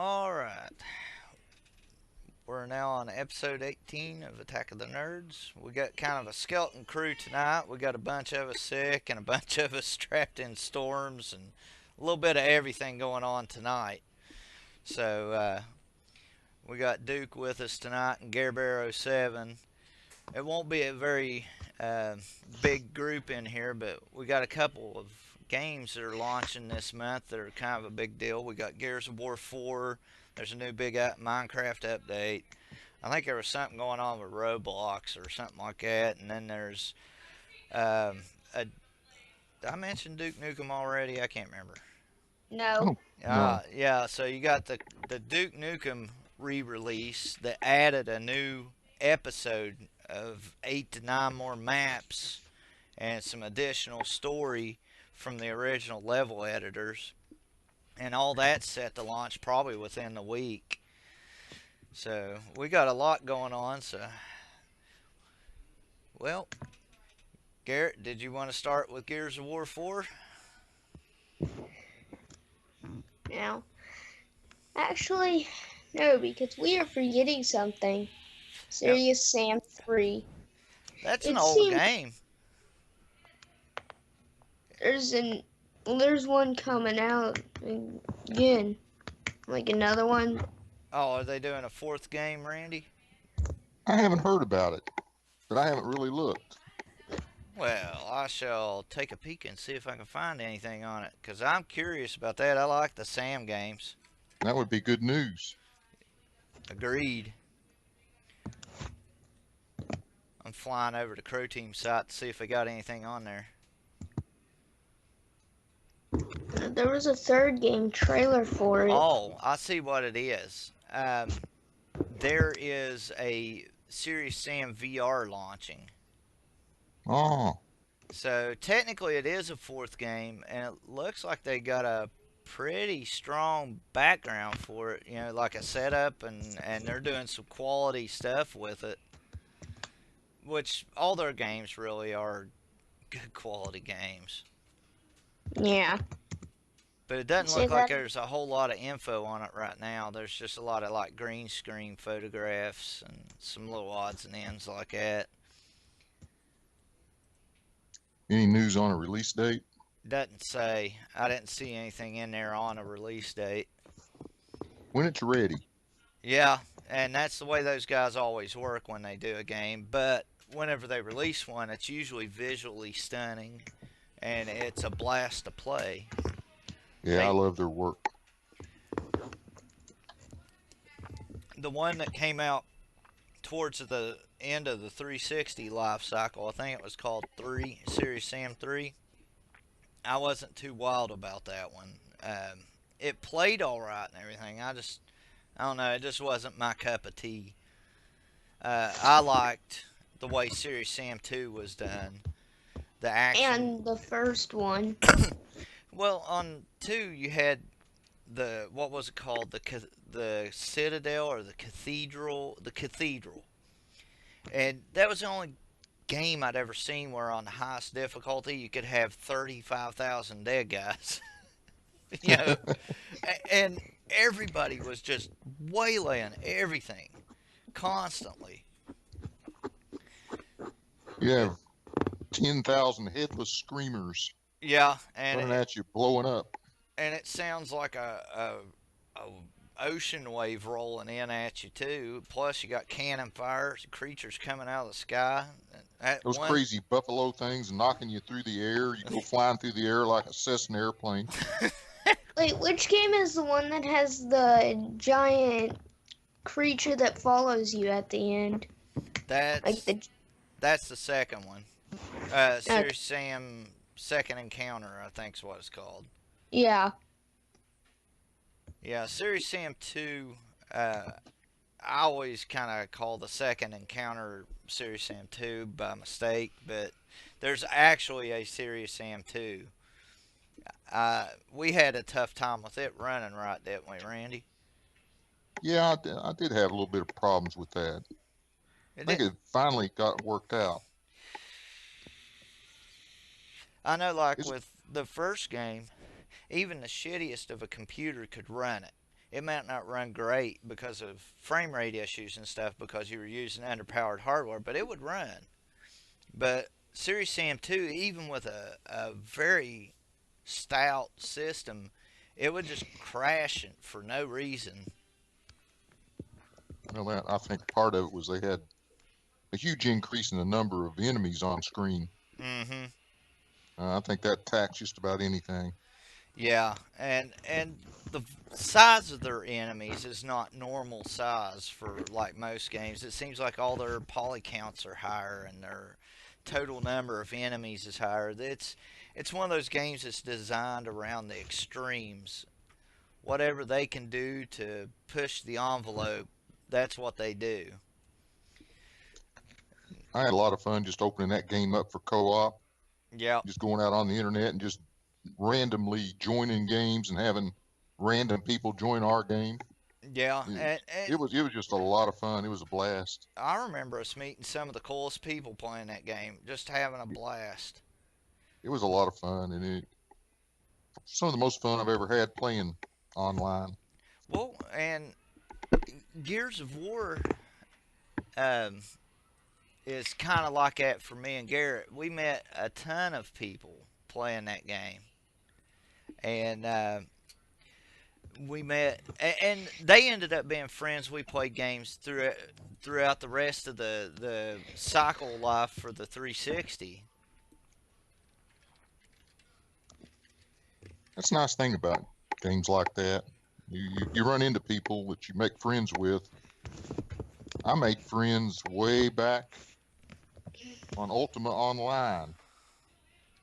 All right. We're now on episode 18 of Attack of the Nerds. We got kind of a skeleton crew tonight. We got a bunch of us sick and a bunch of us trapped in storms and a little bit of everything going on tonight. So we got Duke with us tonight and Gare Bear 07. It won't be a very big group in here, but we got a couple of games that are launching this month that are kind of a big deal. We got Gears of War 4. There's a new big Minecraft update. I think there was something going on with Roblox or something like that. And then there's did I mention Duke Nukem already? I can't remember. No. No. Yeah. So you got the Duke Nukem re-release that added a new episode of 8 to 9 more maps and some additional story from the original level editors. And all that's set to launch probably within the week. So we got a lot going on. So, well, Garrett, did you want to start with Gears of War 4? Now, actually, no, because we are forgetting something. Serious Sam 3. That's an It old seems game. there's one coming out again, like another one. Oh, are they doing a fourth game, Randy? I haven't heard about it, but I haven't really looked. Well, I shall take a peek and see if I can find anything on it, because I'm curious about that. I like the Sam games. That would be good news. Agreed. I'm flying over to Crow Team site to see if they got anything on there. There was a third game trailer for it. Oh, I see what it is. There is a Serious Sam VR launching. Oh, So technically it is a fourth game, and it looks like they got a pretty strong background for it, like a setup, and they're doing some quality stuff with it, which all their games really are good quality games. Yeah. But it doesn't See look like that? there's a whole lot of info on it right now. There's just a lot of like green screen photographs and some little odds and ends like that. any news on a release date? Doesn't say. I didn't see anything in there on a release date. When it's ready. Yeah, and that's the way those guys always work when they do a game. But whenever they release one, it's usually visually stunning, and it's a blast to play. Yeah, I love their work. The one that came out towards the end of the 360 life cycle, I think it was called Serious Sam 3. I wasn't too wild about that one. It played all right and everything. I don't know, it just wasn't my cup of tea. I liked the way Serious Sam 2 was done. The action. And the first one. Well, on 2 you had what was it called? The Citadel or the Cathedral? The Cathedral. And that was the only game I'd ever seen where on the highest difficulty you could have 35,000 dead guys. And everybody was just waylaying everything constantly. You have 10,000 headless screamers Yeah, and running at you, blowing up. and it sounds like a ocean wave rolling in at you too. Plus, you got cannon fire, creatures coming out of the sky. Those crazy buffalo things knocking you through the air. You go flying through the air like a Cessna airplane. Wait, which game is the one that has the giant creature that follows you at the end? That's the second one. Serious Sam Second Encounter, I think is what it's called. Yeah. Yeah, Serious Sam 2, I always kind of call the Second Encounter Serious Sam 2 by mistake, but there's actually a Serious Sam 2. We had a tough time with it running right, didn't we, Randy? Yeah, I did have a little bit of problems with that. I think it finally got worked out. I know, with the first game, even the shittiest of a computer could run it. it might not run great because of frame rate issues and stuff because you were using underpowered hardware, but it would run. But Series Sam 2, even with a very stout system, it would just crash for no reason. Well, I think part of it was they had a huge increase in the number of enemies on screen. Mm-hmm. I think that taxed just about anything. Yeah, and the size of their enemies is not normal size for like most games. It seems like all their poly counts are higher and their total number of enemies is higher. It's one of those games that's designed around the extremes. Whatever they can do to push the envelope, that's what they do. I had a lot of fun just opening that game up for co-op, Yeah, just going out on the internet and just randomly joining games and having random people join our game. yeah, It, and it was just a lot of fun. It was a blast. I remember us meeting some of the coolest people playing that game, just having a blast. It was a lot of fun, and some of the most fun I've ever had playing online. Well, and Gears of War um, is kind of like that for me and Garrett. We met a ton of people playing that game, and we met, and they ended up being friends. We played games throughout the rest of the cycle life for the 360. That's a nice thing about games like that. You run into people that you make friends with. I made friends way back on Ultima Online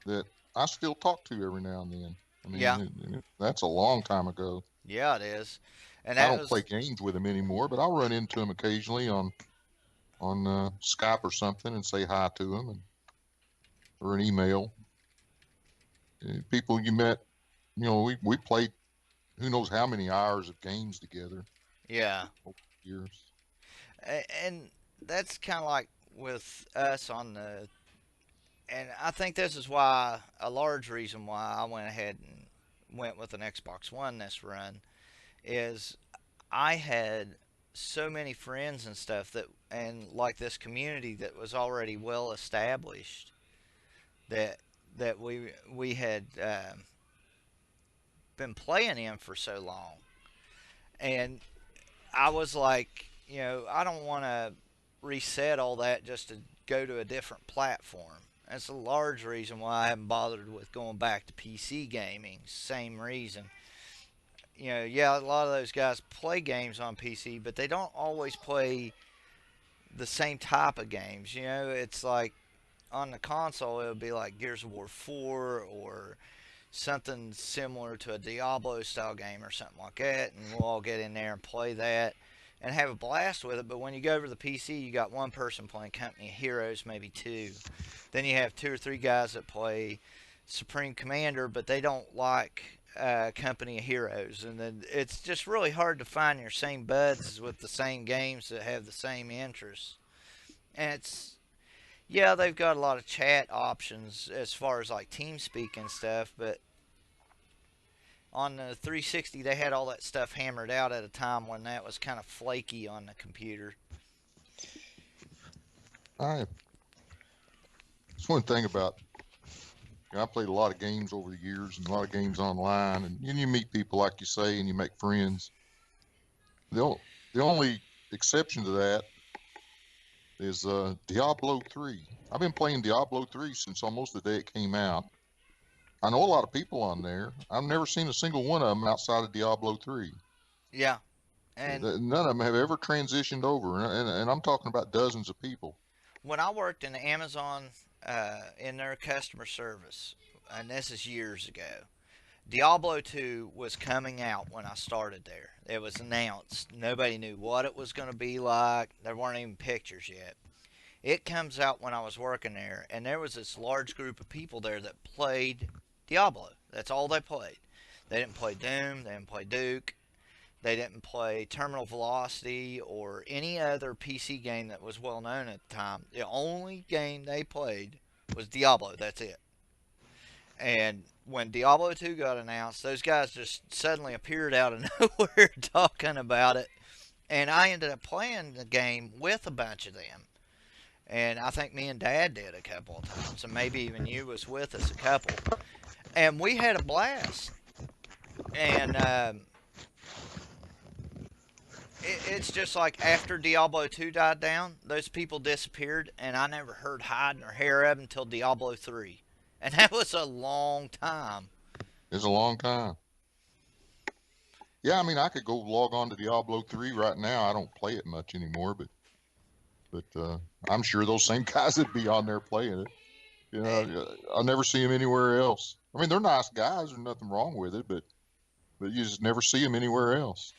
that I still talk to every now and then. I Yeah, mean, that's a long time ago. yeah, it is, and I that don't play was games with them anymore, but I'll run into them occasionally on Skype or something and say hi to them, or an email. People you met, we played who knows how many hours of games together yeah. over the years. And that's kind of like with us on the, and I think this is why a large reason why I went ahead and went with an Xbox One this run is I had so many friends and stuff that, and like this community that was already well established, that we had been playing in for so long. And I was like, I don't want to reset all that just to go to a different platform. That's a large reason why I haven't bothered with going back to PC gaming. Same reason. Yeah, a lot of those guys play games on PC, but they don't always play the same type of games. It's like on the console, it would be like Gears of War 4 or something similar to a Diablo style game or something like that, and we'll all get in there and play that and have a blast with it. But when you go over to the PC, you got one person playing Company of Heroes, maybe two. Then you have two or three guys that play Supreme Commander, but they don't like Company of Heroes, and then it's just really hard to find your same buds with the same games that have the same interests. And yeah, they've got a lot of chat options as far as like TeamSpeak and stuff, but on the 360 they had all that stuff hammered out at a time when that was kind of flaky on the computer. I It's one thing about I played a lot of games over the years and a lot of games online, and you meet people like you say, and you make friends. The only exception to that is Diablo 3. I've been playing Diablo 3 since almost the day it came out. I know a lot of people on there. I've never seen a single one of them outside of Diablo 3. Yeah, and None of them have ever transitioned over, and I'm talking about dozens of people. when I worked in Amazon in their customer service, and this is years ago, Diablo 2 was coming out when I started there. It was announced. Nobody knew what it was going to be like. There weren't even pictures yet. It comes out when I was working there, and there was this large group of people there that played Diablo. That's all they played. They didn't play Doom, they didn't play Duke, they didn't play Terminal Velocity or any other PC game that was well known at the time. The only game they played was Diablo. That's it. And when Diablo 2 got announced, those guys just suddenly appeared out of nowhere talking about it. And I ended up playing the game with a bunch of them. And I think me and Dad did a couple of times, and maybe even you was with us a couple. And we had a blast. And it's just like after Diablo 2 died down, those people disappeared, and I never heard hide nor hair of them until Diablo 3. And that was a long time. It's a long time. Yeah, I mean, I could go log on to Diablo 3 right now. I don't play it much anymore, but I'm sure those same guys would be on there playing it. You know, I'll never see them anywhere else. I mean, they're nice guys. There's nothing wrong with it, but you just never see them anywhere else.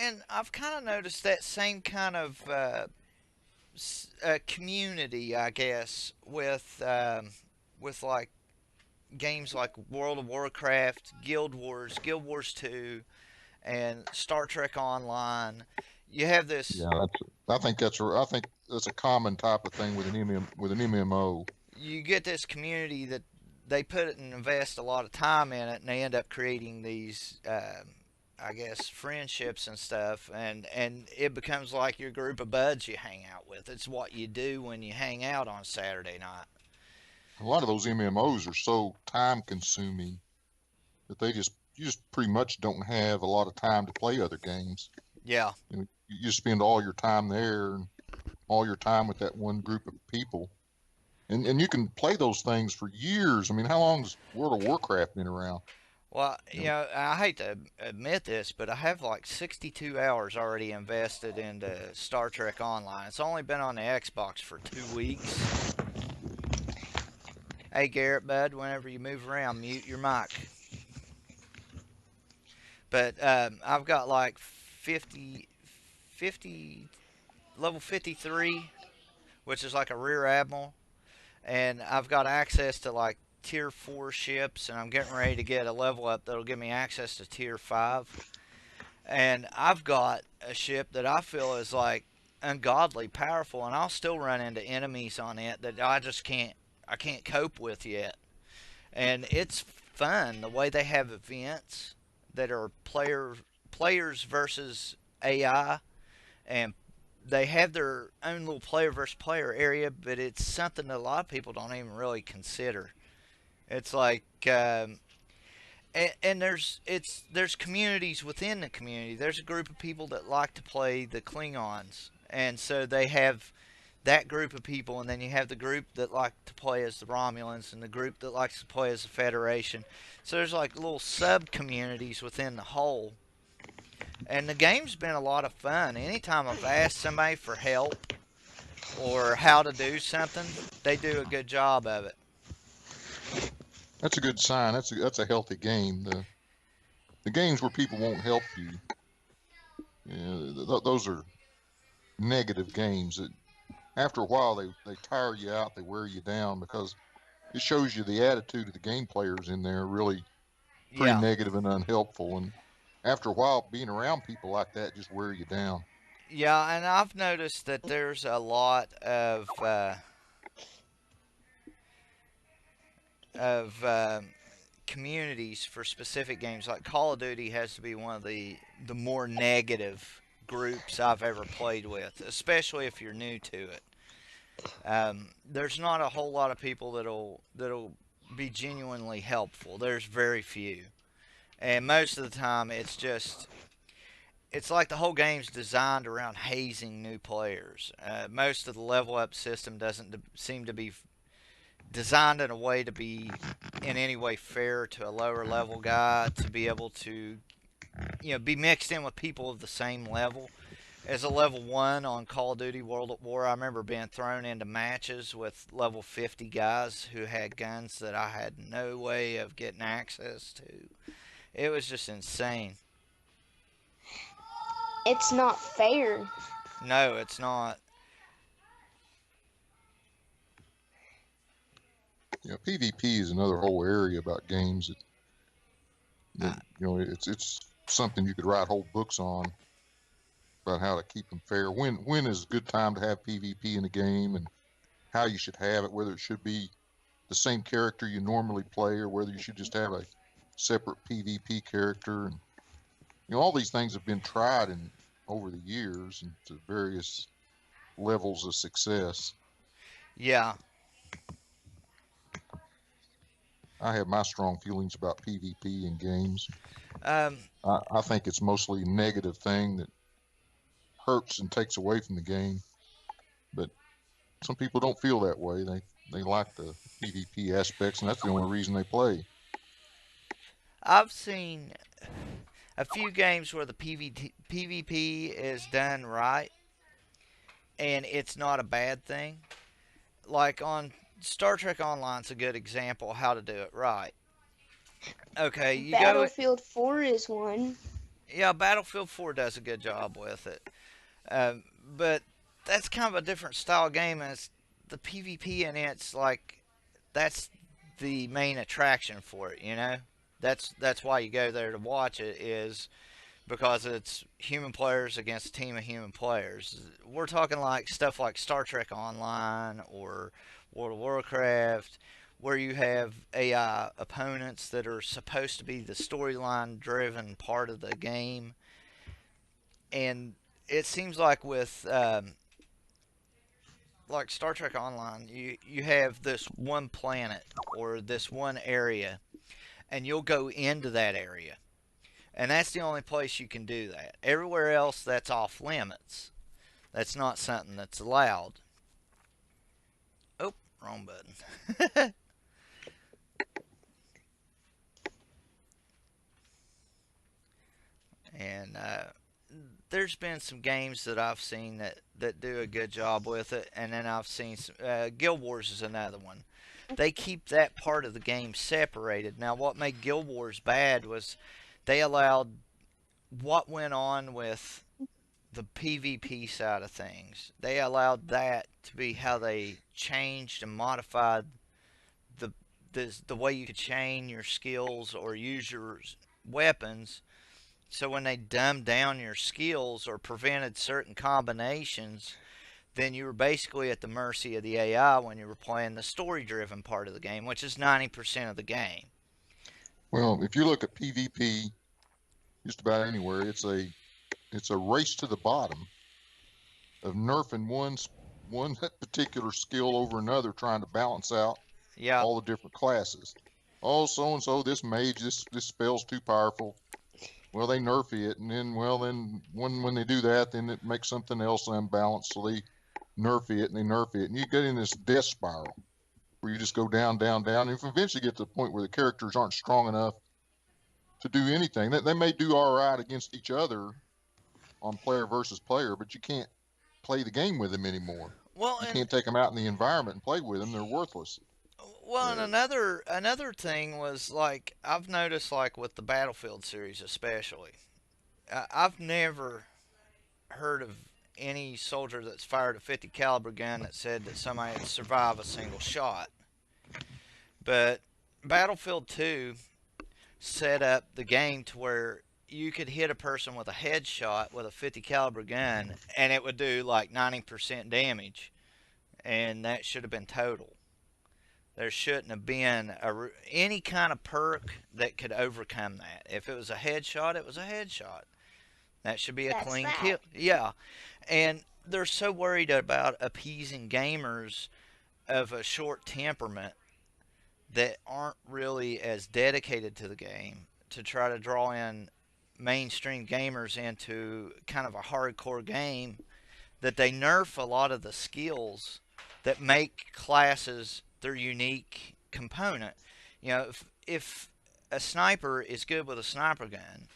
And I've kind of noticed that same kind of community, I guess, with like games like World of Warcraft, Guild Wars 2, and Star Trek Online. You have this. Yeah, I think that's a common type of thing with an MMO. You get this community that they put it and invest a lot of time in it, and they end up creating these, I guess, friendships and stuff, and it becomes like your group of buds you hang out with. It's what you do when you hang out on Saturday night. A lot of those MMOs are so time consuming that you just pretty much don't have a lot of time to play other games. Yeah. You spend all your time there and all your time with that one group of people. And you can play those things for years. I mean, how long's World of Warcraft been around? Well, I hate to admit this, but I have like 62 hours already invested into Star Trek Online. It's only been on the Xbox for 2 weeks. Hey, Garrett, bud, whenever you move around, mute your mic. But I've got like 50, level 53, which is like a rear admiral. And I've got access to like tier 4 ships, and I'm getting ready to get a level up that'll give me access to tier 5. And I've got a ship that I feel is like ungodly powerful, and I'll still run into enemies on it that I can't cope with yet. And it's fun the way they have events that are players versus AI, and they have their own little player versus player area, but it's something that a lot of people don't even really consider. It's like, and there's communities within the community. There's a group of people that like to play the Klingons, and so they have that group of people, and then you have the group that like to play as the Romulans, and the group that likes to play as the Federation. So there's like little sub communities within the whole. And the game's been a lot of fun. Anytime I've asked somebody for help or how to do something, they do a good job of it. That's a good sign. That's a healthy game. The games where people won't help you, those are negative games. That after a while they tire you out. They wear you down because it shows you the attitude of the game players in there really pretty Yeah. negative and unhelpful. And after a while, being around people like that just wear you down. Yeah, and I've noticed that there's a lot of communities for specific games. Like Call of Duty has to be one of the more negative groups I've ever played with, especially if you're new to it. There's not a whole lot of people that'll be genuinely helpful. There's very few, and most of the time it's like the whole game's designed around hazing new players. Most of the level up system doesn't seem to be designed in a way to be in any way fair to a lower level guy to be able to be mixed in with people of the same level. As a level 1 on Call of Duty World at War, I remember being thrown into matches with level 50 guys who had guns that I had no way of getting access to. It was just insane. It's not fair. No, it's not. Yeah, PvP is another whole area about games that it's something you could write whole books on about how to keep them fair. When is a good time to have PvP in a game, and how you should have it, whether it should be the same character you normally play, or whether you should just have a separate PvP character. And all these things have been tried in over the years and to various levels of success. Yeah. I have my strong feelings about PvP in games. Um, I think it's mostly a negative thing that hurts and takes away from the game. But some people don't feel that way. They like the PvP aspects, and that's the only reason they play. I've seen a few games where the PvP is done right, and it's not a bad thing. Like on Star Trek Online's a good example of how to do it right. Okay, you go. Battlefield 4 is one. Yeah, Battlefield 4 does a good job with it. Um, but that's kind of a different style game, and it's the PvP in it's like that's the main attraction for it. That's why you go there to watch it, is because it's human players against a team of human players. We're talking like stuff like Star Trek Online or World of Warcraft, where you have AI opponents that are supposed to be the storyline driven part of the game. And it seems like with like Star Trek Online, you have this one planet or this one area, and you'll go into that area, and that's the only place you can do that. Everywhere else, that's off limits. That's not something that's allowed. Oh, wrong button. And there's been some games that I've seen that do a good job with it, and then I've seen some, Guild Wars is another one. They keep that part of the game separated. Now, what made Guild Wars bad was they allowed what went on with the PvP side of things. They allowed that to be how they changed and modified the the way you could chain your skills or use your weapons. So when they dumbed down your skills or prevented certain combinations, then you were basically at the mercy of the AI when you were playing the story-driven part of the game, which is 90% of the game. Well, if you look at PvP, just about anywhere, it's a race to the bottom of nerfing one particular skill over another, trying to balance out Yeah, all the different classes. Oh, so and so, this mage, this spell's too powerful. Well, they nerf it, and then when they do that, then it makes something else unbalanced, so they nerf it and they nerf it, and you get in this death spiral where you just go down, down, down, and eventually get to the point where the characters aren't strong enough to do anything. They may do all right against each other on player versus player, but you can't play the game with them anymore. well, You and can't take them out in the environment and play with them. They're worthless. and another thing was like I've noticed like with the Battlefield series especially, I've never heard of any soldier that's fired a 50 caliber gun that said that somebody had survived a single shot. But Battlefield 2 set up the game to where you could hit a person with a headshot with a 50 caliber gun and it would do like 90% damage, and that should have been total. There shouldn't have been any kind of perk that could overcome that. If it was a headshot, it was a headshot. That should be a That's clean that. kill. Yeah. And they're so worried about appeasing gamers of a short temperament that aren't really as dedicated to the game to try to draw in mainstream gamers into kind of a hardcore game, that they nerf a lot of the skills that make classes their unique component. If a sniper is good with a sniper gun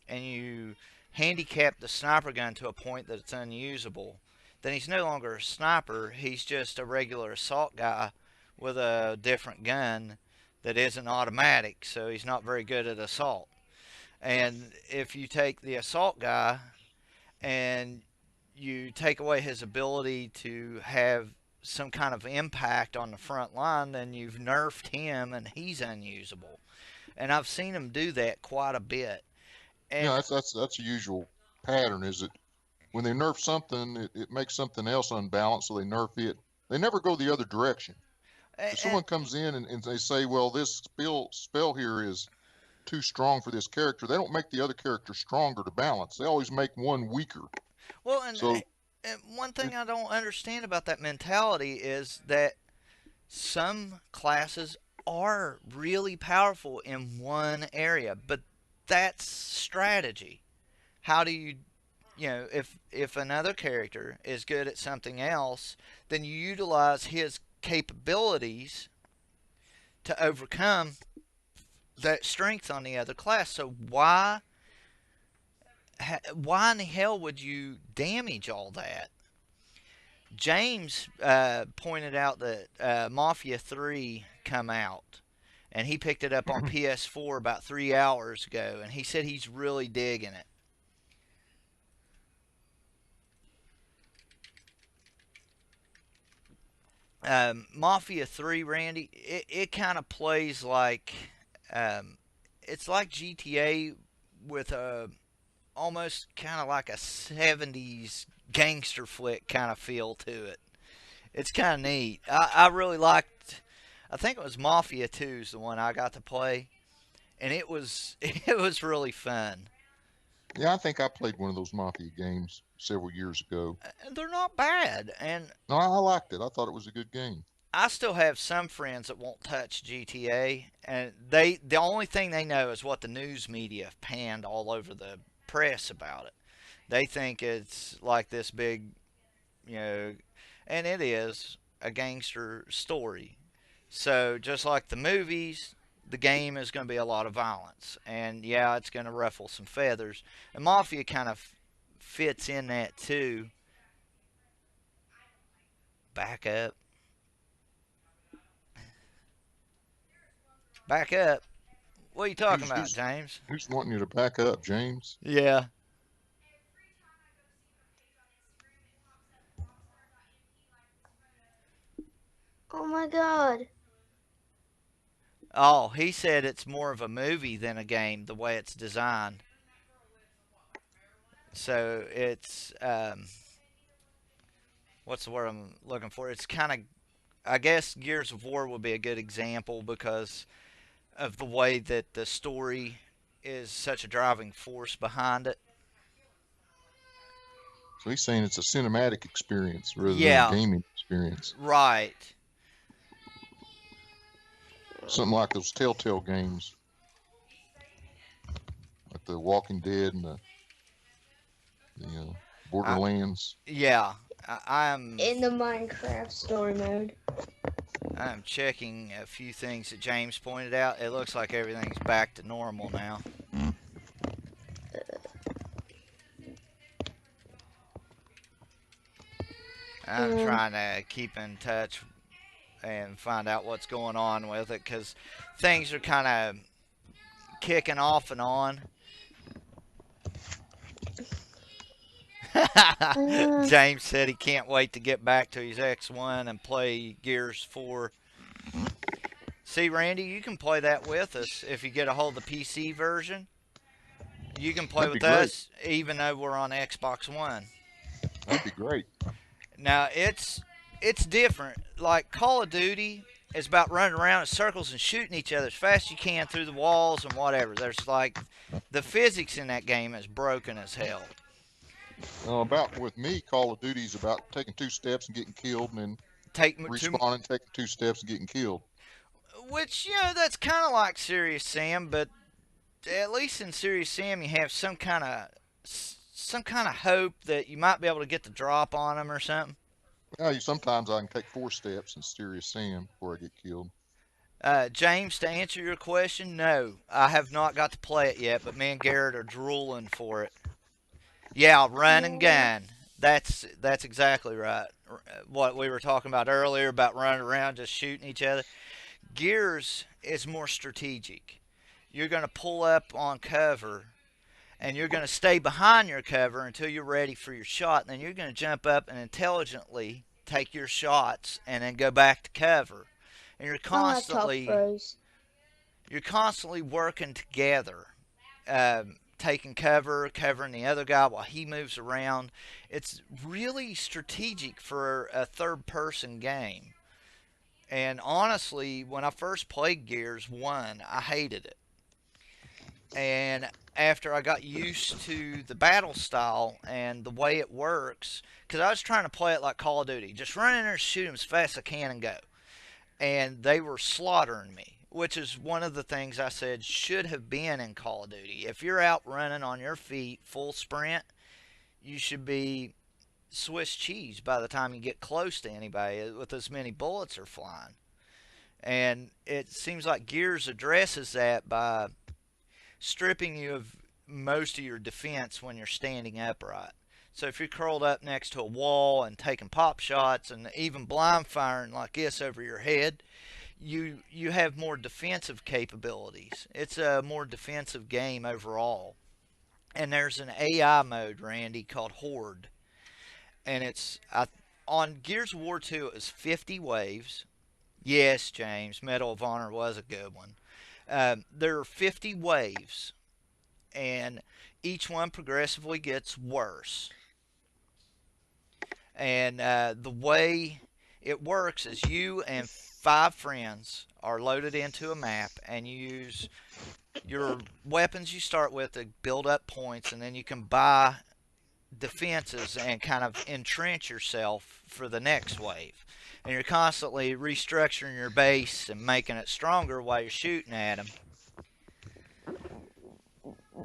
and you handicap the sniper gun to a point that it's unusable, then he's no longer a sniper. He's just a regular assault guy with a different gun that isn't automatic, so he's not very good at assault. And if you take the assault guy and you take away his ability to have some kind of impact on the front line, then you've nerfed him and he's unusable. And I've seen him do that quite a bit. Yeah, And that's a usual pattern. Is that when they nerf something, it makes something else unbalanced, so they nerf it. They never go the other direction. If And, someone comes in and they say, well, this spell here is too strong for this character, they don't make the other character stronger to balance. They always make one weaker. well, So and one thing it, I don't understand about that mentality is that some classes are really powerful in one area, but that's strategy. How do you, if another character is good at something else, then you utilize his capabilities to overcome that strength on the other class. So why in the hell would you damage all that? James pointed out that Mafia 3 come out, and he picked it up on PS4 about 3 hours ago, and he said he's really digging it. Mafia 3, Randy, it kind of plays like it's like GTA with a almost kind of like a 70s gangster flick kind of feel to it. It's kind of neat. I really liked. I think it was Mafia 2 is the one I got to play, and it was it was really fun. yeah, I think I played one of those Mafia games several years ago. They're not bad, and No, I liked it. I thought it was a good game. I still have some friends that won't touch GTA, and the only thing they know is what the news media panned all over the press about it. They think it's like this big, you know, and it is a gangster story. So just like the movies, the game is going to be a lot of violence, and yeah, it's going to ruffle some feathers. And Mafia kind of fits in that too. Back up, back up. What are you talking Who's about, who's James? who's wanting you to back up, James? Yeah. Oh my god. Oh, he said it's more of a movie than a game, the way it's designed. So it's what's the word I'm looking for? It's kind of, I guess Gears of War would be a good example because of the way that the story is such a driving force behind it. So he's saying it's a cinematic experience rather than a Yeah, gaming experience. right. Something like those Telltale games, like the Walking Dead and the I, Borderlands. yeah, I'm In the Minecraft story mode. I'm checking a few things that James pointed out. It looks like everything's back to normal now. I'm Um, trying to keep in touch and find out what's going on with it because things are kind of kicking off and on. uh, James said he can't wait to get back to his X1 and play Gears 4. See, Randy, you can play that with us if you get a hold of the PC version. You can play That'd be with great. us even though we're on Xbox One. That'd be great. Now it's different. Like Call of Duty is about running around in circles and shooting each other as fast as you can through the walls and whatever. There's like the physics in that game is broken as hell. About with me, Call of Duty's about taking 2 steps and getting killed, and then Take to respawning, taking 2 steps and getting killed. which that's kind of like Serious Sam, but at least in Serious Sam you have some kind of hope that you might be able to get the drop on them or something. Sometimes I can take 4 steps in Serious Sam before I get killed. James, to answer your question, no, I have not got to play it yet, but me and Garrett are drooling for it. Yeah, run and yeah. gun. That's exactly right. What we were talking about earlier about running around just shooting each other. Gears is more strategic. You're going to pull up on cover and you're going to stay behind your cover until you're ready for your shot. And then you're going to jump up and intelligently take your shots and then go back to cover. And My laptop froze. you're constantly working together, taking cover, covering the other guy while he moves around. It's really strategic for a third-person game. And honestly, when I first played Gears 1, I hated it. And after I got used to the battle style and the way it works, because I was trying to play it like Call of Duty, just run in there and shoot them as fast as I can and go. And they were slaughtering me, which is one of the things I said should have been in Call of Duty. If you're out running on your feet, full sprint, you should be Swiss cheese by the time you get close to anybody with as many bullets are flying. And it seems like Gears addresses that by stripping you of most of your defense when you're standing upright. So if you're curled up next to a wall and taking pop shots and even blind firing like this over your head, you have more defensive capabilities. It's a more defensive game overall. And there's an AI mode, Randy, called Horde. And on Gears of War 2, it was 50 waves. Yes, James, Medal of Honor was a good one. There are 50 waves, and each one progressively gets worse. And the way it works is you and 5 friends are loaded into a map, and you use your weapons you start with to build up points, and then you can buy defenses and kind of entrench yourself for the next wave. And you're constantly restructuring your base and making it stronger while you're shooting at them.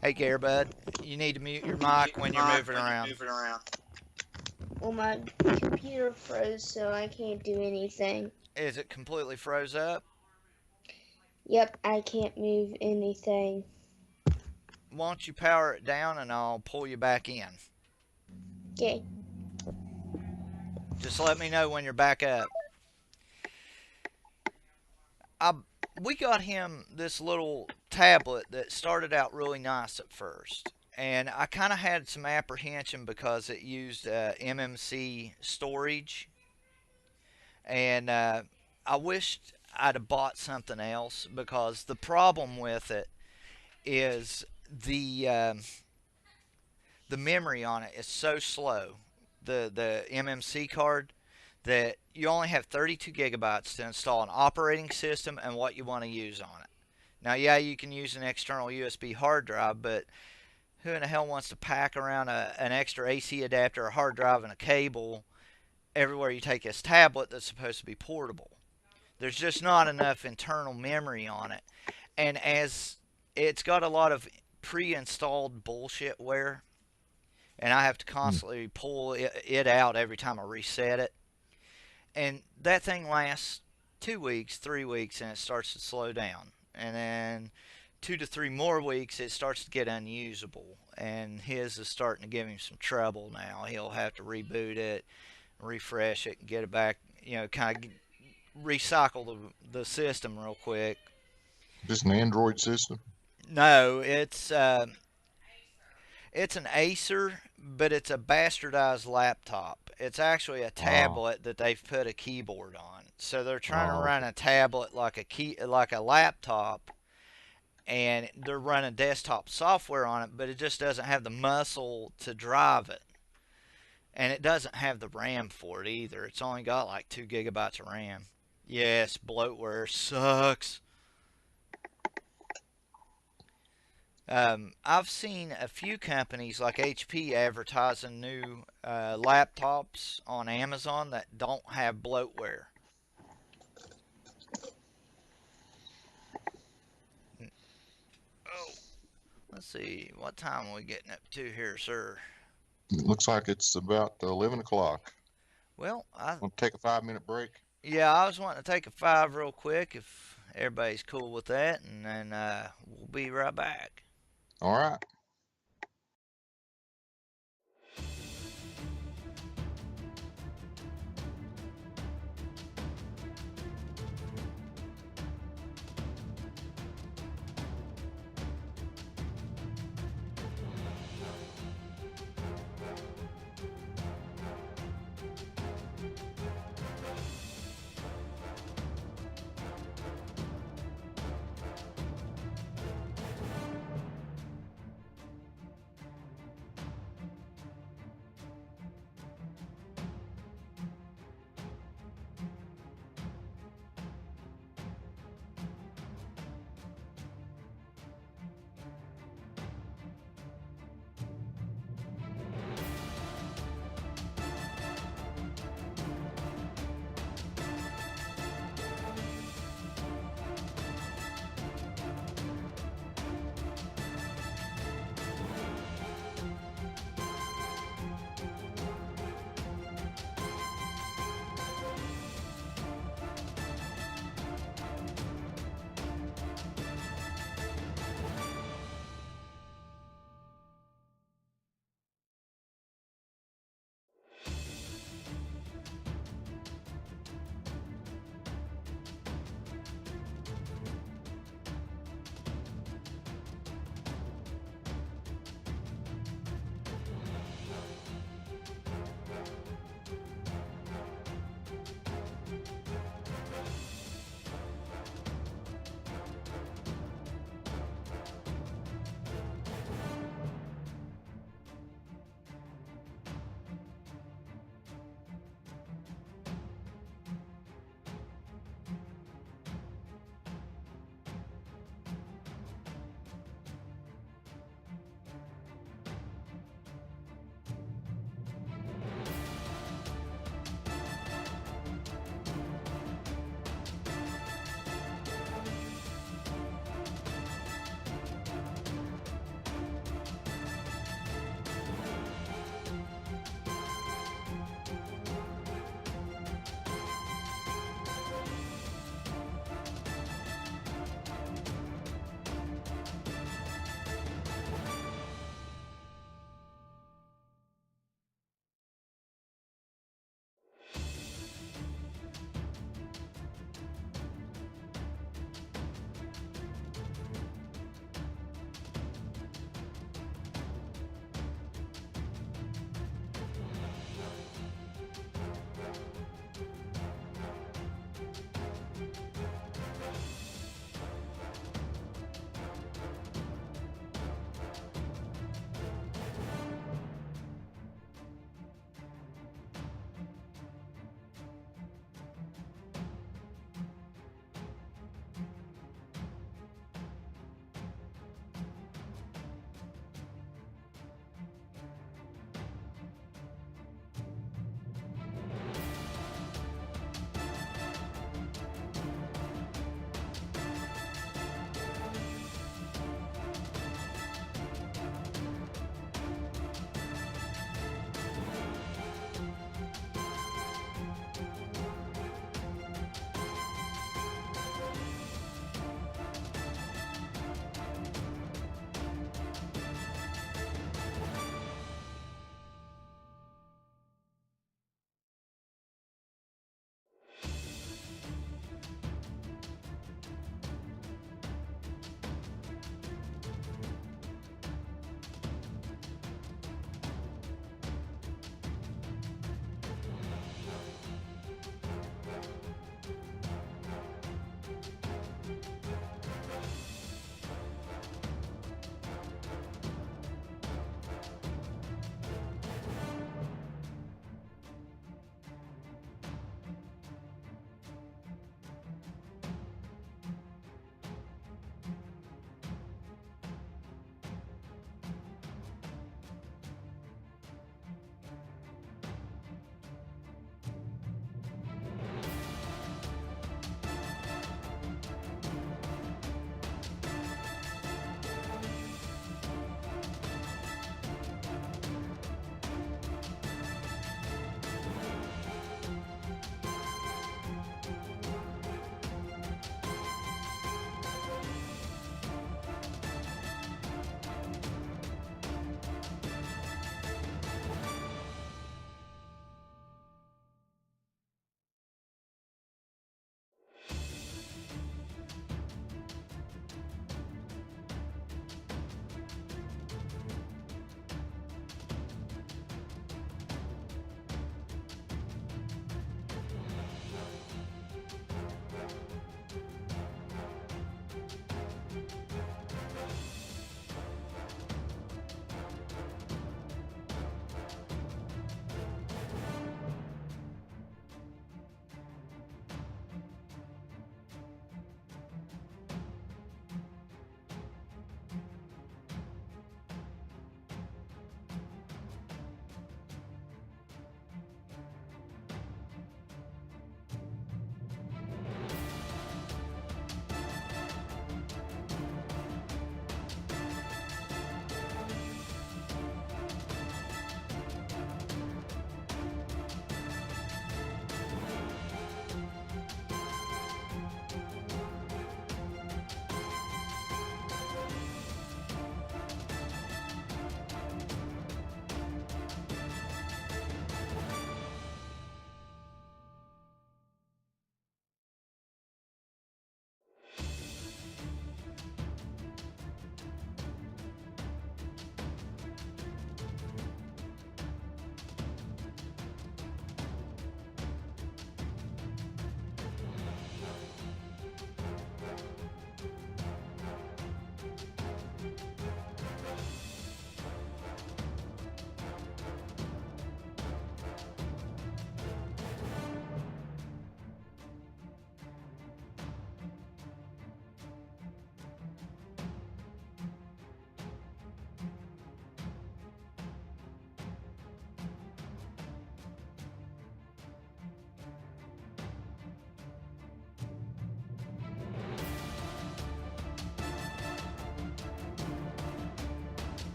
Hey, Gare Bud, you need to mute your mic when you're moving around. Well, my computer froze, so I can't do anything. Is it completely froze up? Yep, I can't move anything. Why don't you power it down and I'll pull you back in? Okay. Just let me know when you're back up. We got him this little tablet that started out really nice at first. And I kind of had some apprehension because it used MMC storage. And I wished I'd have bought something else, because the problem with it is the memory on it is so slow, the MMC card, that you only have 32 gigabytes to install an operating system and what you want to use on it. Now, yeah, you can use an external USB hard drive, but who in the hell wants to pack around an extra AC adapter, a hard drive, and a cable everywhere you take this tablet that's supposed to be portable? There's just not enough internal memory on it. And as it's got a lot of pre-installed bullshitware, and I have to constantly pull it out every time I reset it. And that thing lasts 2 weeks, 3 weeks, and it starts to slow down. And then 2 to 3 more weeks, it starts to get unusable. And his is starting to give him some trouble now. He'll have to reboot it, refresh it, and get it back, kind of recycle the system real quick. Just an Android system? No, it's an Acer, but it's a bastardized laptop. It's actually a tablet that they've put a keyboard on. So they're trying to run a tablet like a laptop, and they're running desktop software on it, but it just doesn't have the muscle to drive it. And it doesn't have the RAM for it either. It's only got like 2 gigabytes of RAM. Yes, bloatware sucks. I've seen a few companies like HP advertising new laptops on Amazon that don't have bloatware. Oh, let's see. What time are we getting up to here, sir? Looks like it's about 11 o'clock. Well, Want to take a 5-minute break? Yeah, I was wanting to take a 5 real quick if everybody's cool with that, and then we'll be right back. All right.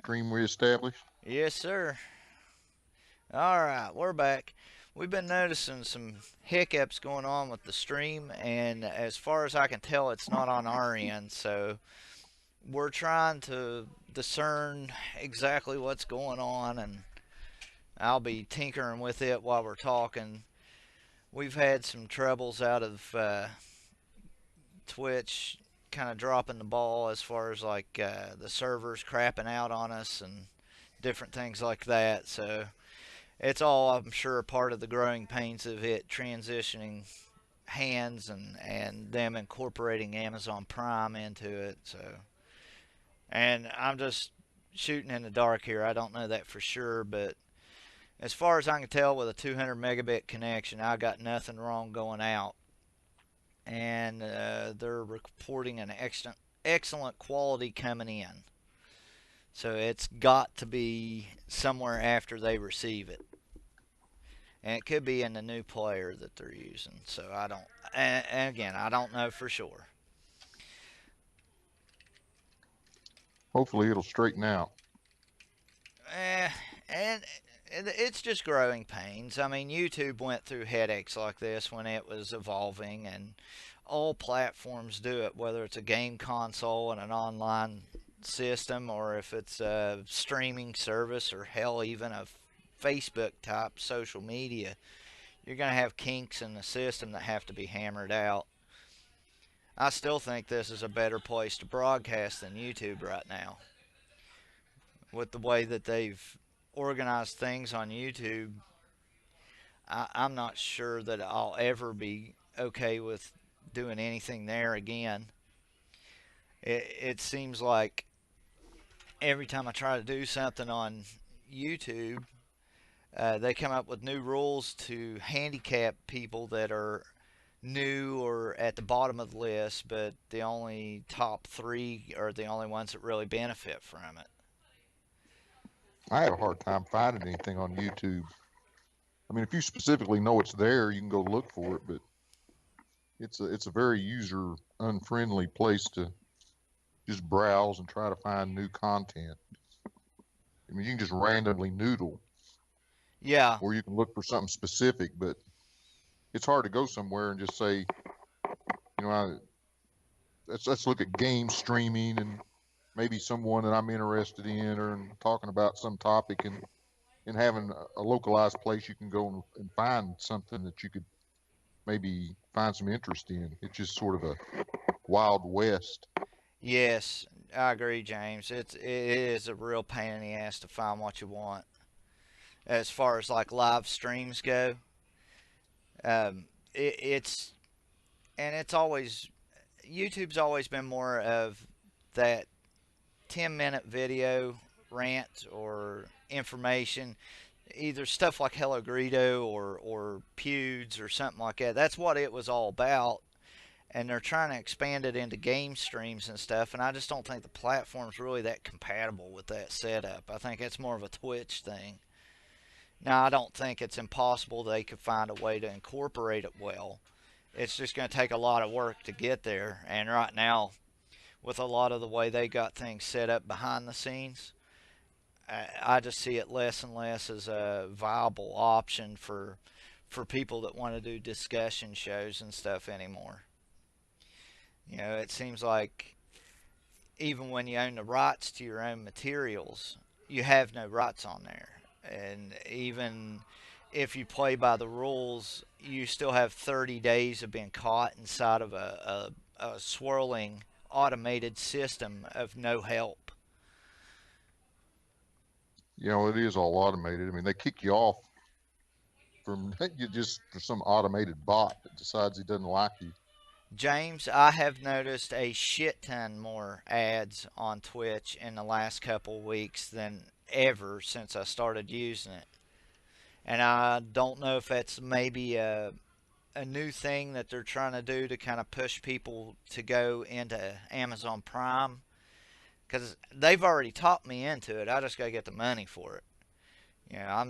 Stream reestablished. Yes, sir. All right, we're back. We've been noticing some hiccups going on with the stream, and as far as I can tell, it's not on our end. So we're trying to discern exactly what's going on, and I'll be tinkering with it while we're talking. We've had some troubles out of Twitch kind of dropping the ball as far as like the servers crapping out on us and different things like that. So it's all, I'm sure, part of the growing pains of it transitioning hands and them incorporating Amazon Prime into it. So, and I'm just shooting in the dark here. I don't know that for sure, but as far as I can tell, with a 200 megabit connection, I got nothing wrong going out. And they're reporting an excellent quality coming in. So it's got to be somewhere after they receive it. And it could be in the new player that they're using. So I don't, and again, I don't know for sure. Hopefully it'll straighten out. And it's just growing pains. I mean, YouTube went through headaches like this when it was evolving, and all platforms do it, whether it's a game console and an online system, or if it's a streaming service, or hell, even a Facebook type social media. You're going to have kinks in the system that have to be hammered out. I still think this is a better place to broadcast than YouTube right now. With the way that they've organized things on YouTube, I'm not sure that I'll ever be okay with doing anything there again. It seems like every time I try to do something on YouTube, they come up with new rules to handicap people that are new or at the bottom of the list, but the only top three are the only ones that really benefit from it. I have a hard time finding anything on YouTube. I mean, if you specifically know it's there, you can go look for it, but it's a very user unfriendly place to just browse and try to find new content. I mean, you can just randomly noodle, Yeah, or you can look for something specific, but it's hard to go somewhere and just say, let's look at game streaming and maybe someone that I'm interested in, or talking about some topic, and having a localized place you can go and find something that you could maybe find some interest in. It's just sort of a wild west. yes, I agree, James. It is a real pain in the ass to find what you want. As far as like live streams go, it's and it's always YouTube's always been more of that 10-minute video rant or information, either stuff like Hello Greedo or Pewds or something like that. That's what it was all about. And they're trying to expand it into game streams and stuff, and I just don't think the platform's really that compatible with that setup. I think it's more of a Twitch thing. Now, I don't think it's impossible they could find a way to incorporate it well. It's just going to take a lot of work to get there, and right now, with a lot of the way they got things set up behind the scenes, I just see it less and less as a viable option for people that want to do discussion shows and stuff anymore. You know, it seems like even when you own the rights to your own materials, you have no rights on there. And even if you play by the rules, you still have 30 days of being caught inside of a swirling automated system of no help. It is all automated. I mean, they kick you off for some automated bot that decides he doesn't like you. James, I have noticed a shit ton more ads on Twitch in the last couple weeks than ever since I started using it. And I don't know if that's maybe a new thing that they're trying to do to kind of push people to go into Amazon Prime. Because they've already talked me into it. I just got to get the money for it. I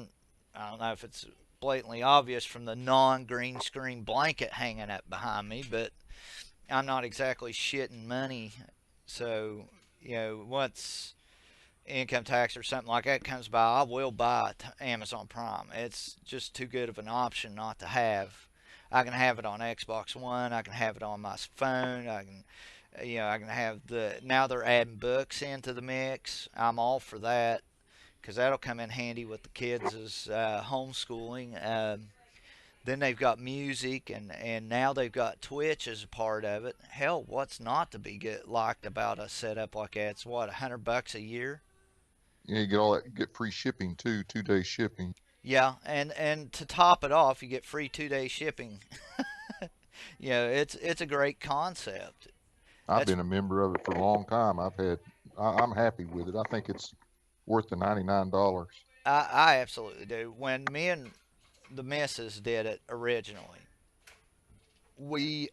don't know if it's blatantly obvious from the non-green screen blanket hanging up behind me, but I'm not exactly shitting money. So, once income tax or something like that comes by, I will buy Amazon Prime. It's just too good of an option not to have. I can have it on Xbox One. I can have it on my phone. I can have the. Now they're adding books into the mix. I'm all for that because that'll come in handy with the kids' homeschooling. Then they've got music, and now they've got Twitch as a part of it. Hell, what's not to be liked about a setup like that? It's what, $100 a year? Yeah, you get all that. You get free shipping too, 2 day shipping. Yeah, and to top it off, you get free 2 day shipping. It's a great concept. I've That's been a member of it for a long time. I'm happy with it. I think it's worth the $99. I absolutely do. When me and the missus did it originally,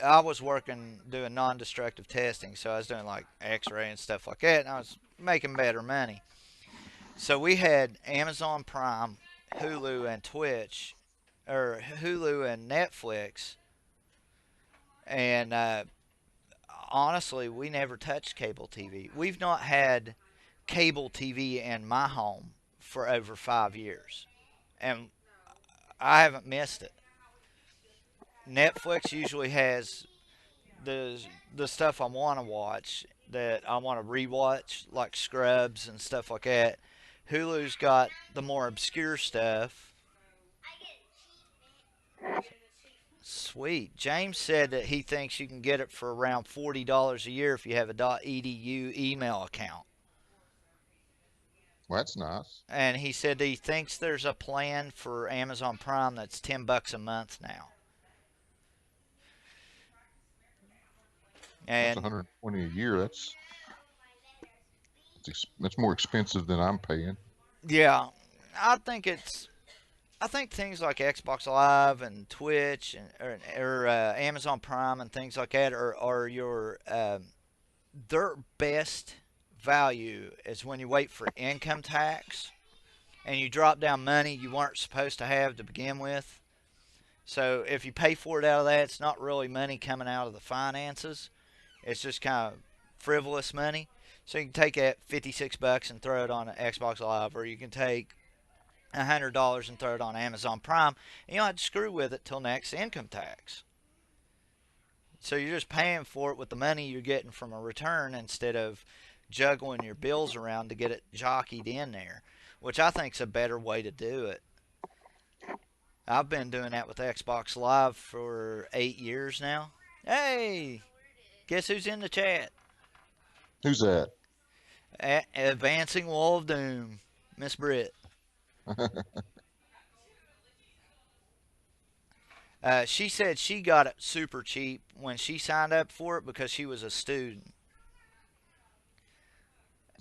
I was working doing non-destructive testing, so I was doing like X-ray and stuff like that, and I was making better money. So we had Amazon Prime, Hulu, and Twitch, or Hulu and Netflix, and honestly, we never touched cable TV. We've not had cable TV in my home for over 5 years, and I haven't missed it. Netflix usually has the the stuff I want to watch that I want to rewatch, like Scrubs and stuff like that. Hulu's got the more obscure stuff. Sweet. James said that he thinks you can get it for around $40 a year if you have a .edu email account. Well, that's nice. And he said he thinks there's a plan for Amazon Prime that's $10 a month now. That's And 120 a year. That's more expensive than I'm paying. yeah, I think it's I think things like Xbox Live and Twitch or Amazon Prime and things like that are your their best value is when you wait for income tax and you drop down money you weren't supposed to have to begin with. So if you pay for it out of that, it's not really money coming out of the finances. It's just kind of frivolous money. So you can take that $56 and throw it on an Xbox Live, or you can take $100 and throw it on Amazon Prime, and you don't have to screw with it till next income tax. So you're just paying for it with the money you're getting from a return instead of juggling your bills around to get it jockeyed in there, which I think is a better way to do it. I've been doing that with Xbox Live for 8 years now. Hey, guess who's in the chat? Who's that? Advancing Wall of Doom, Miss Britt. She said she got it super cheap when she signed up for it because she was a student.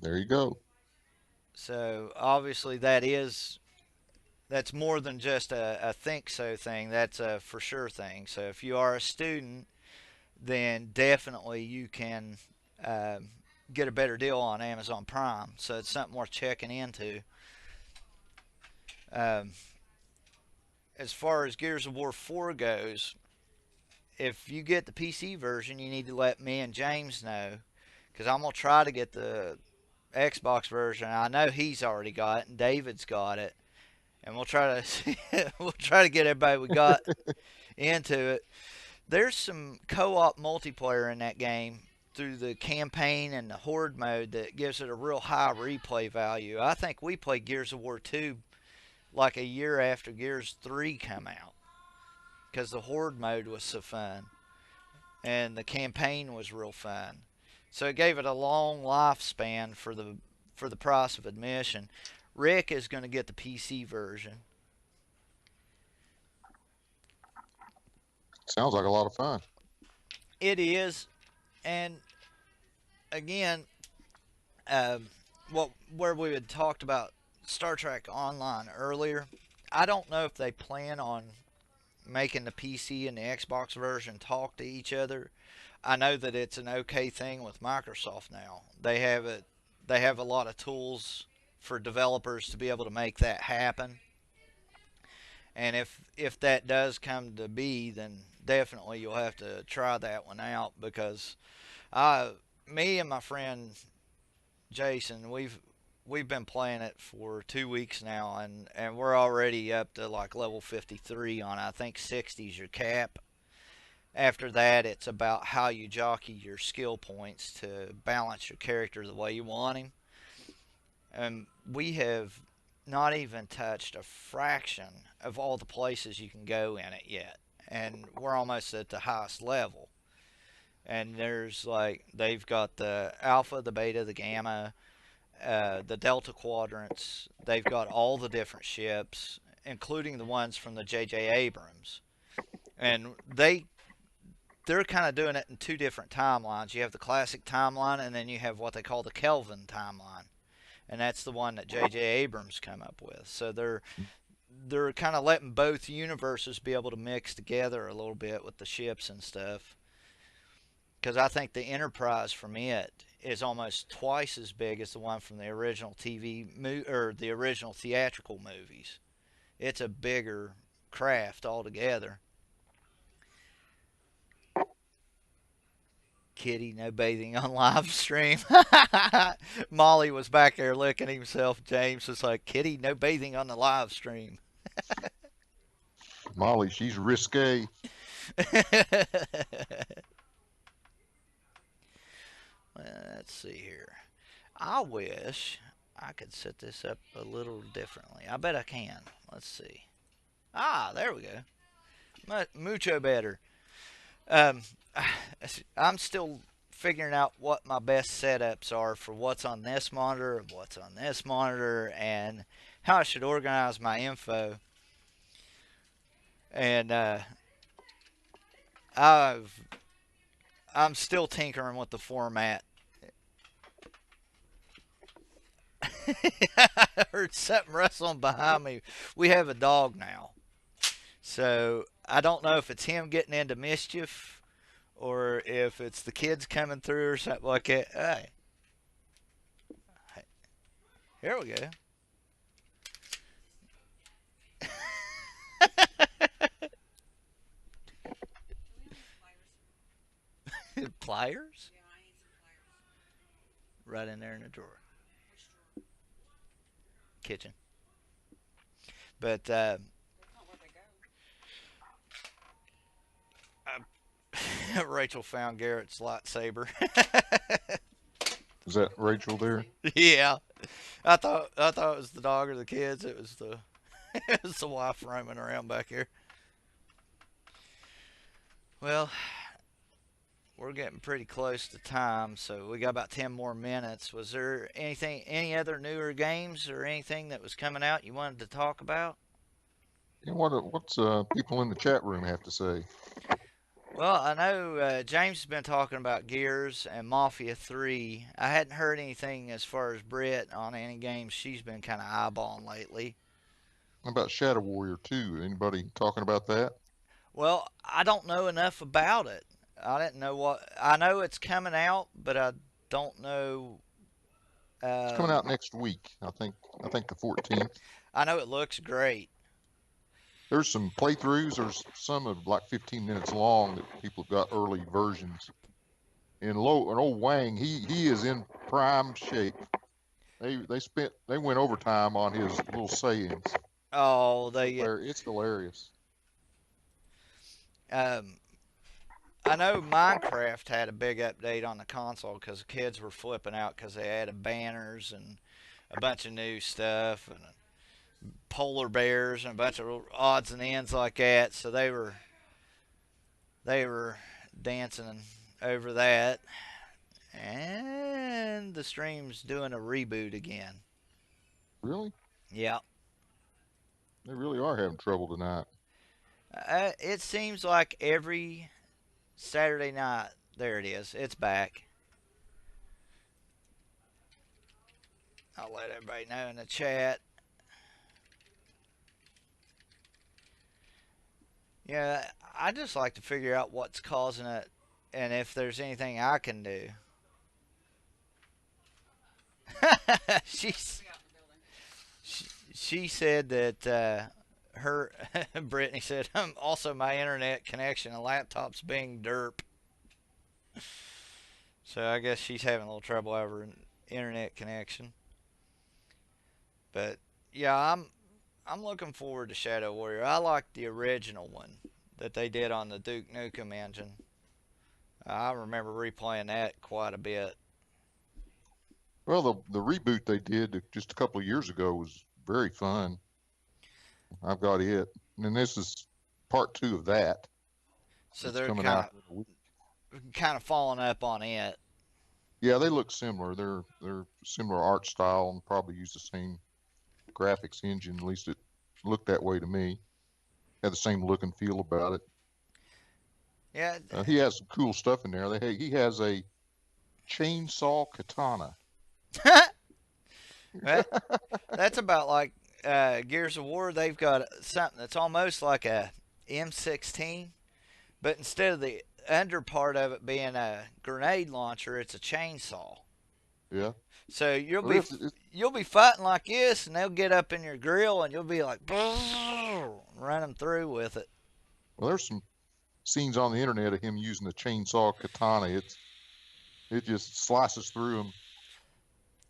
There you go. So obviously that's more than just a think so thing. That's a for sure thing. So if you are a student, then definitely you can get a better deal on Amazon Prime. So it's something worth checking into. Um, as far as Gears of War 4 goes, if you get the PC version, you need to let me and James know, because I'm gonna try to get the Xbox version. I know he's already got it, and David's got it, and we'll try to we'll try to get everybody we got into it. There's some co-op multiplayer in that game through the campaign and the horde mode that gives it a real high replay value. I think we played Gears of War 2 like a year after Gears 3 come out because the horde mode was so fun and the campaign was real fun. So it gave it a long lifespan for the price of admission. Rick is going to get the PC version. Sounds like a lot of fun. It is, and again, where we had talked about Star Trek Online earlier, I don't know if they plan on making the PC and the Xbox version talk to each other. I know that it's an okay thing with Microsoft now. They have it. They have a lot of tools for developers to be able to make that happen. And if that does come to be, then definitely you'll have to try that one out because me and my friend Jason, we've been playing it for 2 weeks now, and we're already up to like level 53 on it. I think 60 is your cap. After that, it's about how you jockey your skill points to balance your character the way you want him. And we have not even touched a fraction of all the places you can go in it yet. And we're almost at the highest level. And there's like, they've got the alpha, the beta, the gamma, the delta quadrants. They've got all the different ships, including the ones from the J.J. Abrams. And they're kind of doing it in two different timelines. You have the classic timeline, and then you have what they call the Kelvin timeline, and that's the one that J.J. Abrams come up with. So they're kind of letting both universes be able to mix together a little bit with the ships and stuff. Because I think the Enterprise from it is almost twice as big as the one from the original or the original theatrical movies. It's a bigger craft altogether. Kitty, no bathing on live stream. Molly was back there licking himself. James was like, Kitty, no bathing on the live stream. Molly, she's risque. Let's see here. I wish I could set this up a little differently. I bet I can. Let's see. Ah, there we go. Mucho better. I'm still figuring out what my best setups are for what's on this monitor, what's on this monitor, and how I should organize my info. And I'm still tinkering with the format. I heard something rustling behind me. We have a dog now. So I don't know if it's him getting into mischief or if it's the kids coming through or something like that. Hey. Here we go. Pliers? Right in there in the drawer. Kitchen. But Rachel found Garrett's lightsaber. Is that Rachel there? Yeah, I thought it was the dog or the kids. It was the it was the wife roaming around back here. Well, we're getting pretty close to time, so we got about 10 more minutes. Was there any other newer games or anything that was coming out you wanted to talk about? Yeah, what's people in the chat room have to say? Well, I know James has been talking about Gears and Mafia 3. I hadn't heard anything as far as Britt on any games she's been kind of eyeballing lately. How about Shadow Warrior 2? Anybody talking about that? Well, I don't know enough about it. I didn't know what. I know it's coming out, but I don't know. It's coming out next week. I think the 14th. I know it looks great. There's some playthroughs. There's some of like 15 minutes long that people have got early versions. And old Wang, he is in prime shape. They went overtime on his little sayings. Oh, It's hilarious. I know Minecraft had a big update on the console because the kids were flipping out because they added banners and a bunch of new stuff and polar bears and a bunch of odds and ends like that. So they were dancing over that. And the stream's doing a reboot again. Really? Yeah. They really are having trouble tonight. It seems like every Saturday night. There it is. It's back. I'll let everybody know in the chat. Yeah, I just like to figure out what's causing it and if there's anything I can do. She said that her Brittany said also my internet connection and laptop's being derp. So I guess she's having a little trouble over an internet connection. But yeah, I'm looking forward to Shadow Warrior. I like the original one that they did on the Duke Nukem engine. I remember replaying that quite a bit. Well, the reboot they did just a couple of years ago was very fun. I've got it, and this is part two of that. So It's they're coming out in a week. kind of following up on it. Yeah, they look similar. They're similar art style and probably use the same graphics engine. At least it looked that way to me. Had the same look and feel about it. Yeah, He has some cool stuff in there. He has a chainsaw katana. that, that's about like Gears of War. They've got something that's almost like a M16, but instead of the under part of it being a grenade launcher, it's a chainsaw. Yeah. So Well, you'll be fighting like this, and they'll get up in your grill, and you'll be like run them through with it. well, there's some scenes on the internet of him using the chainsaw katana. It just slices through them.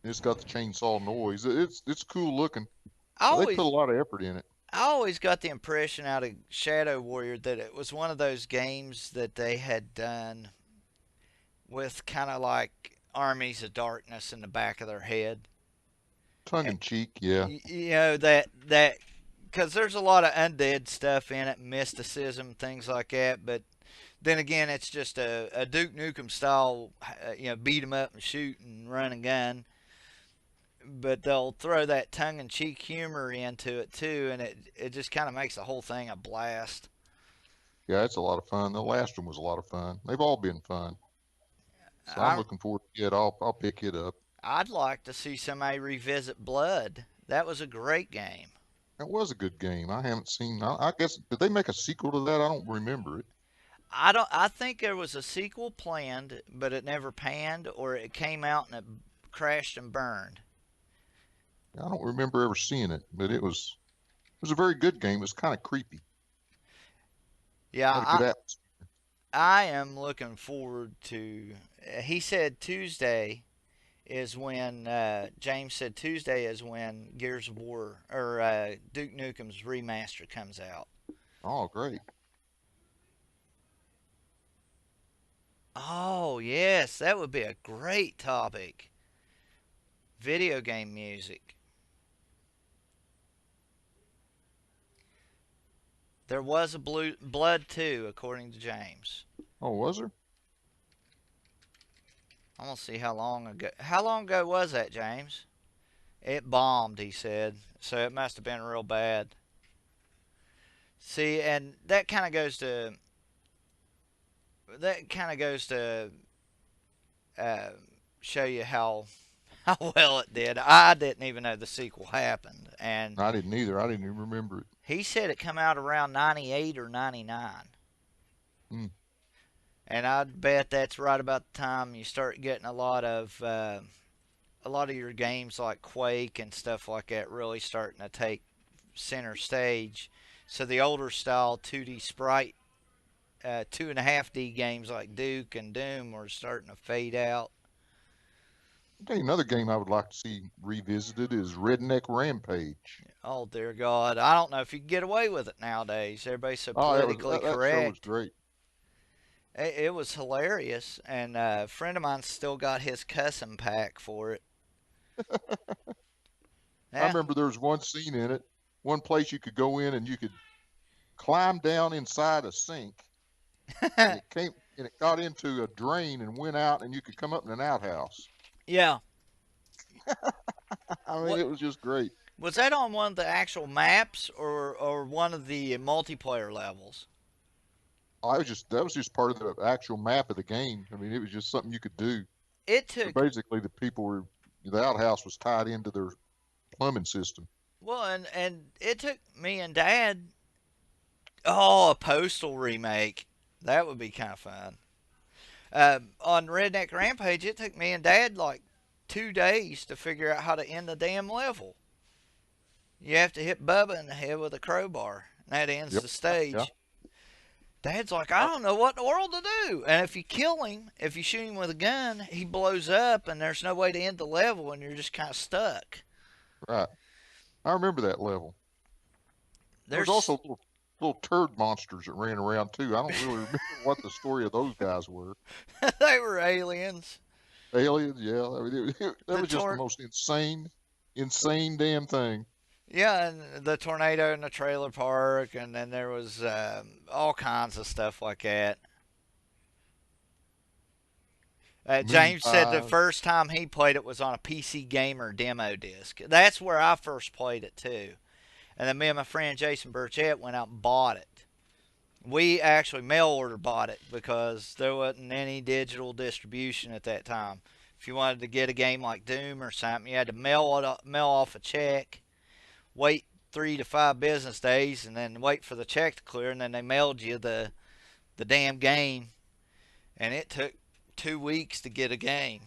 It's got the chainsaw noise. It's cool looking. I They put a always lot of effort in it. I always got the impression out of Shadow Warrior that it was one of those games that they had done with kind of like Armies of Darkness in the back of their head. Tongue in cheek, yeah. You know that because there's a lot of undead stuff in it, mysticism, things like that. But then again, it's just a Duke Nukem style, beat 'em up and shoot and run and gun. But they'll throw that tongue-in-cheek humor into it too, and it just kind of makes the whole thing a blast. Yeah, it's a lot of fun. The last one was a lot of fun. They've all been fun. So I'm I looking forward to it. I'll pick it up. I'd like to see somebody revisit Blood. That was a great game. That was a good game. I haven't seen. I guess did they make a sequel to that? I don't remember it. I don't. I think there was a sequel planned, but it never panned, or it came out and it crashed and burned. I don't remember ever seeing it, but it was a very good game. It was kind of creepy. Yeah, Had a good atmosphere. I am looking forward to. He said Tuesday is when James said Tuesday is when Gears of War or Duke Nukem's remaster comes out. Oh, great. Oh yes, that would be a great topic. Video game music. There was a Blood 2, according to James. Oh, was there? I'm gonna see how long ago. How long ago was that, James? It bombed, he said. So it must have been real bad. See, and that kind of goes to show you how well it did. I didn't even know the sequel happened, and I didn't either. I didn't even remember it. he said it come out around 98 or 99. Hmm. And I'd bet that's right about the time you start getting a lot of your games like Quake and stuff like that really starting to take center stage. So the older style 2D sprite, 2.5D games like Duke and Doom were starting to fade out. I'll tell you another game I would like to see revisited is Redneck Rampage. Oh dear God, I don't know if you can get away with it nowadays. Everybody's so Oh, politically that show was correct. great. It was hilarious, and a friend of mine still got his cussing pack for it. I Yeah. remember there was one scene in it, one place you could go in and you could climb down inside a sink, and it got into a drain and went out, and you could come up in an outhouse. Yeah. I mean, What it was just great. was that on one of the actual maps or one of the multiplayer levels? That was just part of the actual map of the game. I mean, it was just something you could do. It But took basically, the outhouse was tied into their plumbing system. well, and it took me and Dad. Oh, a Postal remake. That would be kind of fun. On Redneck Rampage, it took me and Dad like 2 days to figure out how to end the damn level. You have to hit Bubba in the head with a crowbar, and that ends Yep. the Yeah. stage. Dad's like, I don't know what in the world to do. And if you kill him, if you shoot him with a gun, he blows up, and there's no way to end the level, and you're just kind of stuck. Right. I remember that level. There was There's also little turd monsters that ran around too. I don't really remember what the story of those guys were. they were aliens. Aliens, yeah. I mean, that The was just the tor most insane damn thing. Yeah, and the tornado in the trailer park, and then there was all kinds of stuff like that. Moon James said the pies. first time he played it was on a PC Gamer demo disc. That's where I first played it too. And then me and my friend Jason Burchett went out and bought it. We actually mail order bought it because there wasn't any digital distribution at that time. If you wanted to get a game like Doom or something, you had to mail off a check, wait 3 to 5 business days, and then wait for the check to clear, and then they mailed you the damn game, and it took 2 weeks to get a game.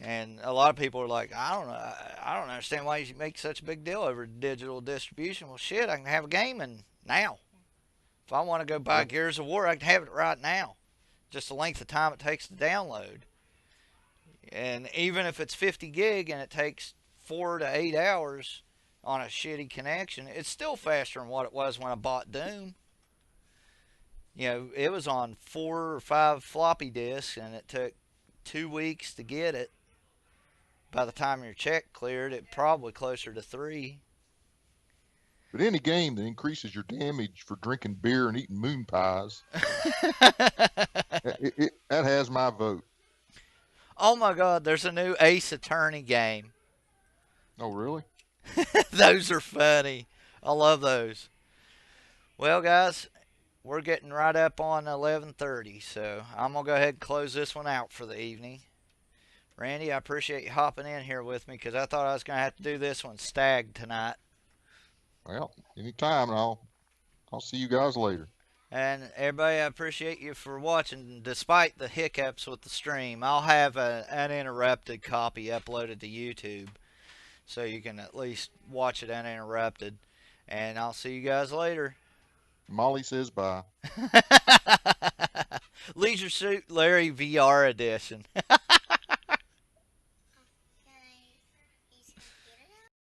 And a lot of people are like, I don't know, I don't understand why you make such a big deal over digital distribution. Well, shit, I can have a game and now. If I want to go buy Yeah. Gears of War, I can have it right now. Just the length of time it takes to download. And even if it's 50 gig and it takes 4 to 8 hours on a shitty connection, it's still faster than what it was when I bought Doom. You know, it was on 4 or 5 floppy disks and it took 2 weeks to get it. By the time your check cleared, it probably closer to 3. But any game that increases your damage for drinking beer and eating moon pies, that has my vote. Oh my god, there's a new Ace Attorney game. Oh, really? Those are funny. I love those. Well, guys, we're getting right up on 11:30, so I'm going to go ahead and close this one out for the evening. Randy, I appreciate you hopping in here with me because I thought I was going to have to do this one stag tonight. Well, anytime, and I'll see you guys later. And everybody, I appreciate you for watching despite the hiccups with the stream. I'll have an uninterrupted copy uploaded to YouTube so you can at least watch it uninterrupted. And I'll see you guys later. Molly says bye. Leisure Suit Larry VR edition.